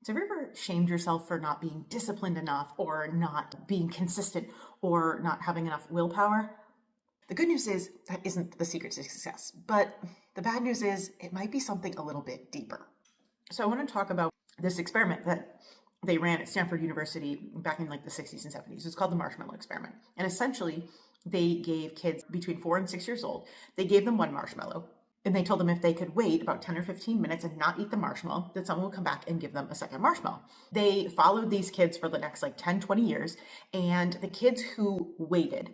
So have you ever shamed yourself for not being disciplined enough or not being consistent or not having enough willpower? The good news is that isn't the secret to success, but the bad news is it might be something a little bit deeper. So I want to talk about this experiment that they ran at Stanford University back in like the 60s and 70s. It's called the Marshmallow Experiment. And essentially, they gave kids between 4 and 6 years old, they gave them one marshmallow. And they told them if they could wait about 10 or 15 minutes and not eat the marshmallow, that someone would come back and give them a second marshmallow. They followed these kids for the next like 10, 20 years. And the kids who waited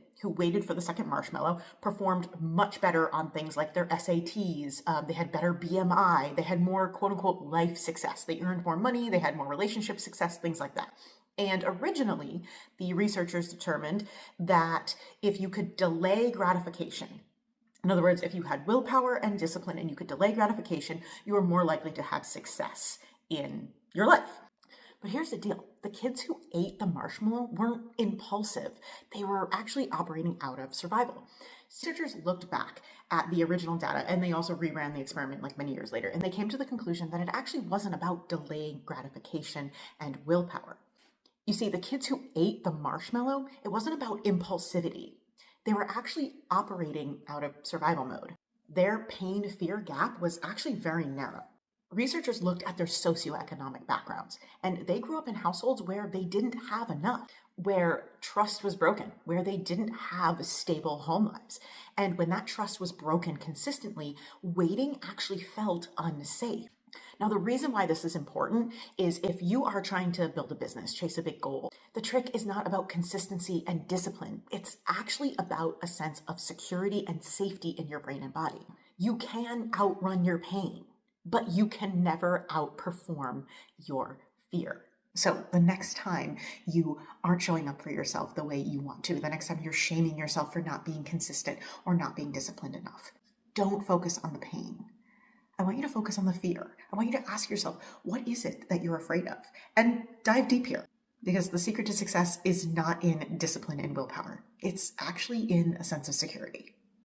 for the second marshmallow performed much better on things like their SATs. They had better BMI. They had more quote unquote life success. They earned more money. They had more relationship success, things like that. And originally, the researchers determined that if you could delay gratification, in other words, if you had willpower and discipline and you could delay gratification, you were more likely to have success in your life. But here's the deal. The kids who ate the marshmallow weren't impulsive. They were actually operating out of survival. Researchers looked back at the original data and they also reran the experiment like many years later. And they came to the conclusion that it actually wasn't about delaying gratification and willpower. You see, the kids who ate the marshmallow, it wasn't about impulsivity. They were actually operating out of survival mode. Their pain-fear gap was actually very narrow. Researchers looked at their socioeconomic backgrounds, and they grew up in households where they didn't have enough, where trust was broken, where they didn't have stable home lives. And when that trust was broken consistently, waiting actually felt unsafe. Now, the reason why this is important is if you are trying to build a business, chase a big goal, the trick is not about consistency and discipline. It's actually about a sense of security and safety in your brain and body. You can outrun your pain, but you can never outperform your fear. So the next time you aren't showing up for yourself the way you want to, the next time you're shaming yourself for not being consistent or not being disciplined enough, don't focus on the pain. I want you to focus on the fear. I want you to ask yourself, what is it that you're afraid of? And dive deep here, because the secret to success is not in discipline and willpower. It's actually in a sense of security.